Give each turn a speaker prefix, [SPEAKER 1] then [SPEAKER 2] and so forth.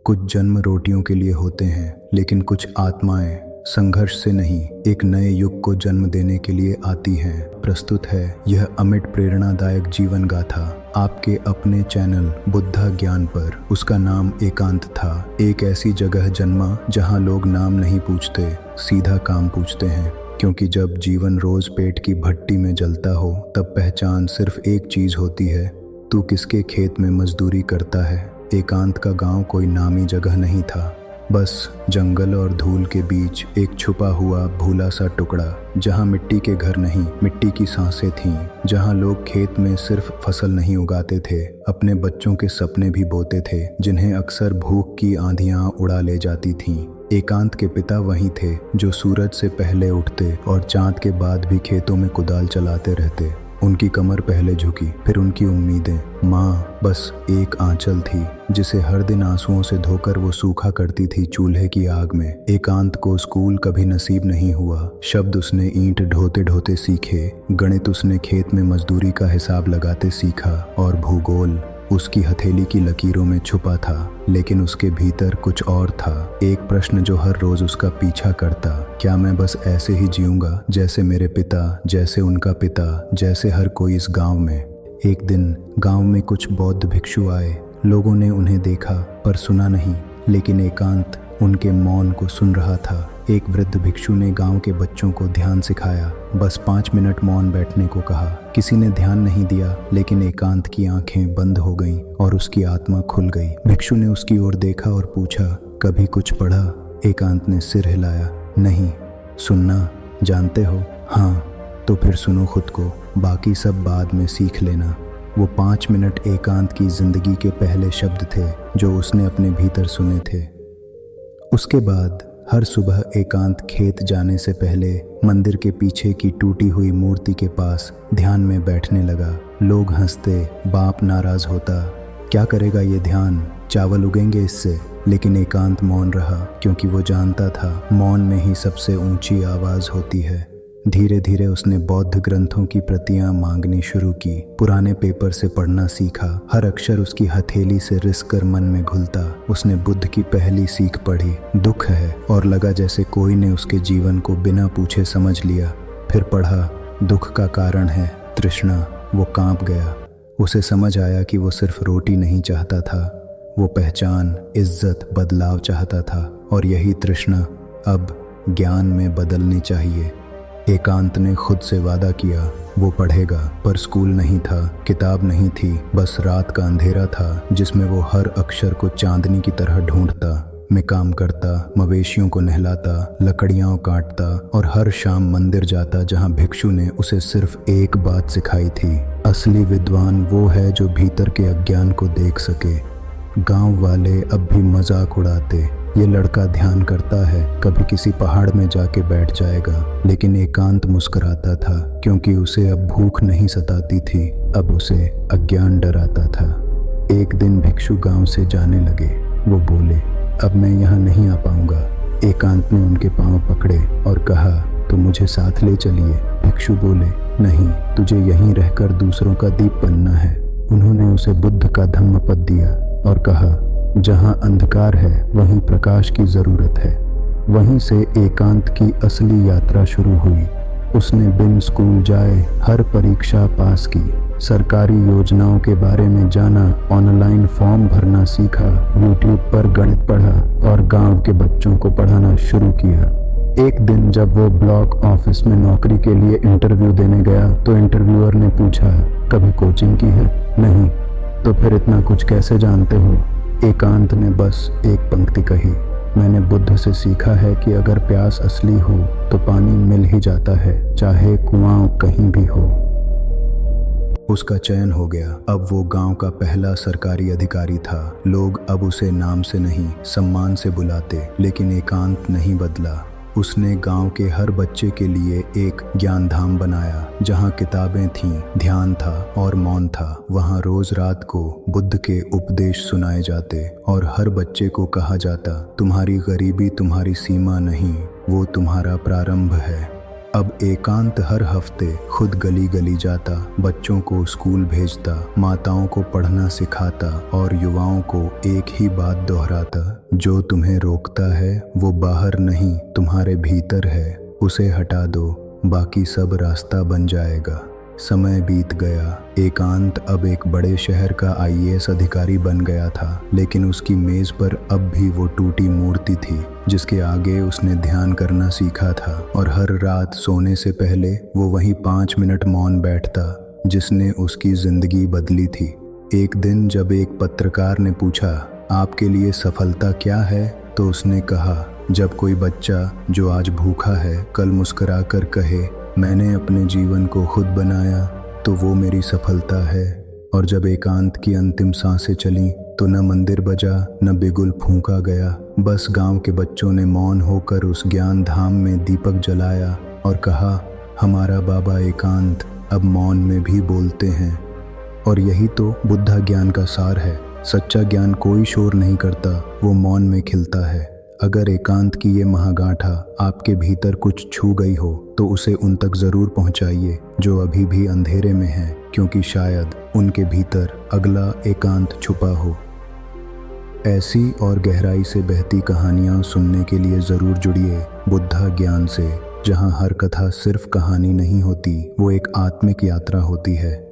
[SPEAKER 1] कुछ जन्म रोटियों के लिए होते हैं, लेकिन कुछ आत्माएं संघर्ष से नहीं, एक नए युग को जन्म देने के लिए आती हैं। प्रस्तुत है यह अमिट प्रेरणादायक जीवन गाथा आपके अपने चैनल बुद्धा ज्ञान पर। उसका नाम एकांत था। एक ऐसी जगह जन्मा जहां लोग नाम नहीं पूछते, सीधा काम पूछते हैं। क्योंकि जब जीवन रोज पेट की भट्टी में जलता हो, तब पहचान सिर्फ एक चीज होती है, तू किसके खेत में मजदूरी करता है। एकांत का गांव कोई नामी जगह नहीं था, बस जंगल और धूल के बीच एक छुपा हुआ भूला सा टुकड़ा, जहां मिट्टी के घर नहीं, मिट्टी की सांसें थीं, जहां लोग खेत में सिर्फ फसल नहीं उगाते थे, अपने बच्चों के सपने भी बोते थे, जिन्हें अक्सर भूख की आंधियां उड़ा ले जाती थीं। एकांत के पिता वहीं थे, जो सूरज से पहले उठते और चांद के बाद भी खेतों में कुदाल चलाते रहते। उनकी कमर पहले झुकी, फिर उनकी उम्मीदें। माँ बस एक आंचल थी, जिसे हर दिन आंसुओं से धोकर वो सूखा करती थी चूल्हे की आग में। एकांत को स्कूल कभी नसीब नहीं हुआ। शब्द उसने ईंट ढोते ढोते सीखे, गणित उसने खेत में मजदूरी का हिसाब लगाते सीखा, और भूगोल उसकी हथेली की लकीरों में छुपा था। लेकिन उसके भीतर कुछ और था, एक प्रश्न जो हर रोज उसका पीछा करता। क्या मैं बस ऐसे ही जीऊंगा जैसे मेरे पिता, जैसे उनका पिता, जैसे हर कोई इस गांव में। एक दिन गांव में कुछ बौद्ध भिक्षु आए। लोगों ने उन्हें देखा पर सुना नहीं, लेकिन एकांत उनके मौन को सुन रहा था। एक वृद्ध भिक्षु ने गांव के बच्चों को ध्यान सिखाया, बस 5 मिनट मौन बैठने को कहा। किसी ने ध्यान नहीं दिया, लेकिन एकांत की आंखें बंद हो गईं और उसकी आत्मा खुल गई। भिक्षु ने उसकी ओर देखा और पूछा, कभी कुछ पढ़ा? एकांत ने सिर हिलाया, नहीं। सुनना जानते हो? हाँ। तो फिर सुनो खुद को, बाकी सब बाद में सीख लेना। वो 5 मिनट एकांत की जिंदगी के पहले शब्द थे जो उसने अपने भीतर सुने थे। उसके बाद हर सुबह एकांत खेत जाने से पहले मंदिर के पीछे की टूटी हुई मूर्ति के पास ध्यान में बैठने लगा। लोग हंसते, बाप नाराज होता, क्या करेगा ये ध्यान, चावल उगेंगे इससे। लेकिन एकांत मौन रहा, क्योंकि वो जानता था मौन में ही सबसे ऊंची आवाज होती है। धीरे धीरे उसने बौद्ध ग्रंथों की प्रतियां मांगनी शुरू की, पुराने पेपर से पढ़ना सीखा। हर अक्षर उसकी हथेली से रिस कर मन में घुलता। उसने बुद्ध की पहली सीख पढ़ी, दुख है, और लगा जैसे कोई ने उसके जीवन को बिना पूछे समझ लिया। फिर पढ़ा, दुख का कारण है तृष्णा। वो कांप गया। उसे समझ आया कि वो सिर्फ रोटी नहीं चाहता था, वो पहचान, इज्जत, बदलाव चाहता था, और यही तृष्णा अब ज्ञान में बदलनी चाहिए। एकांत ने खुद से वादा किया, वो पढ़ेगा। पर स्कूल नहीं था, किताब नहीं थी, बस रात का अंधेरा था, जिसमें वो हर अक्षर को चांदनी की तरह ढूंढता। मैं काम करता, मवेशियों को नहलाता, लकड़ियाँ काटता, और हर शाम मंदिर जाता जहाँ भिक्षु ने उसे सिर्फ एक बात सिखाई थी, असली विद्वान वो है जो भीतर के अज्ञान को देख सके। गांव वाले अब भी मजाक उड़ाते, ये लड़का ध्यान करता है, कभी किसी पहाड़ में जाके बैठ जाएगा। लेकिन एकांत मुस्कुराता था, क्योंकि उसे अब भूख नहीं सताती थी, अब उसे अज्ञान डराता था। एक दिन भिक्षु गांव से जाने लगे। वो बोले, अब मैं यहाँ नहीं आ पाऊंगा। एकांत ने उनके पांव पकड़े और कहा, तो मुझे साथ ले चलिए। भिक्षु बोले, नहीं, तुझे यहीं रहकर दूसरों का दीप बनना है। उन्होंने उसे बुद्ध का धम्मपद दिया और कहा, जहाँ अंधकार है वहीं प्रकाश की जरूरत है। वहीं से एकांत की असली यात्रा शुरू हुई। उसने बिन स्कूल जाए हर परीक्षा पास की, सरकारी योजनाओं के बारे में जाना, ऑनलाइन फॉर्म भरना सीखा, यूट्यूब पर गणित पढ़ा और गांव के बच्चों को पढ़ाना शुरू किया। एक दिन जब वो ब्लॉक ऑफिस में नौकरी के लिए इंटरव्यू देने गया, तो इंटरव्यूअर ने पूछा, कभी कोचिंग की है? नहीं। तो फिर इतना कुछ कैसे जानते हो? एकांत ने बस एक पंक्ति कही, मैंने बुद्ध से सीखा है कि अगर प्यास असली हो तो पानी मिल ही जाता है, चाहे कुआं कहीं भी हो। उसका चयन हो गया। अब वो गांव का पहला सरकारी अधिकारी था। लोग अब उसे नाम से नहीं, सम्मान से बुलाते। लेकिन एकांत नहीं बदला। उसने गांव के हर बच्चे के लिए एक ज्ञान धाम बनाया, जहां किताबें थीं, ध्यान था और मौन था। वहां रोज रात को बुद्ध के उपदेश सुनाए जाते और हर बच्चे को कहा जाता, तुम्हारी गरीबी तुम्हारी सीमा नहीं, वो तुम्हारा प्रारंभ है। अब एकांत हर हफ्ते खुद गली गली जाता, बच्चों को स्कूल भेजता, माताओं को पढ़ना सिखाता और युवाओं को एक ही बात दोहराता, जो तुम्हें रोकता है वो बाहर नहीं तुम्हारे भीतर है, उसे हटा दो, बाकी सब रास्ता बन जाएगा। समय बीत गया। एकांत अब एक बड़े शहर का आईएएस अधिकारी बन गया था, लेकिन उसकी मेज पर अब भी वो टूटी मूर्ति थी जिसके आगे उसने ध्यान करना सीखा था, और हर रात सोने से पहले वो वहीं 5 मिनट मौन बैठता, जिसने उसकी जिंदगी बदली थी। एक दिन जब एक पत्रकार ने पूछा, आपके लिए सफलता क्या है, तो उसने कहा, जब कोई बच्चा जो आज भूखा है कल मुस्कुरा कर कहे, मैंने अपने जीवन को खुद बनाया, तो वो मेरी सफलता है। और जब एकांत की अंतिम सांसें चलीं, तो न मंदिर बजा, न बिगुल फूंका गया, बस गांव के बच्चों ने मौन होकर उस ज्ञान धाम में दीपक जलाया और कहा, हमारा बाबा एकांत अब मौन में भी बोलते हैं। और यही तो बुद्धा ज्ञान का सार है। सच्चा ज्ञान कोई शोर नहीं करता, वो मौन में खिलता है। अगर एकांत की ये महागांठा आपके भीतर कुछ छू गई हो, तो उसे उन तक ज़रूर पहुंचाइए जो अभी भी अंधेरे में हैं, क्योंकि शायद उनके भीतर अगला एकांत छुपा हो। ऐसी और गहराई से बहती कहानियाँ सुनने के लिए ज़रूर जुड़िए बुद्धा ज्ञान से, जहाँ हर कथा सिर्फ कहानी नहीं होती, वो एक आत्मिक यात्रा होती है।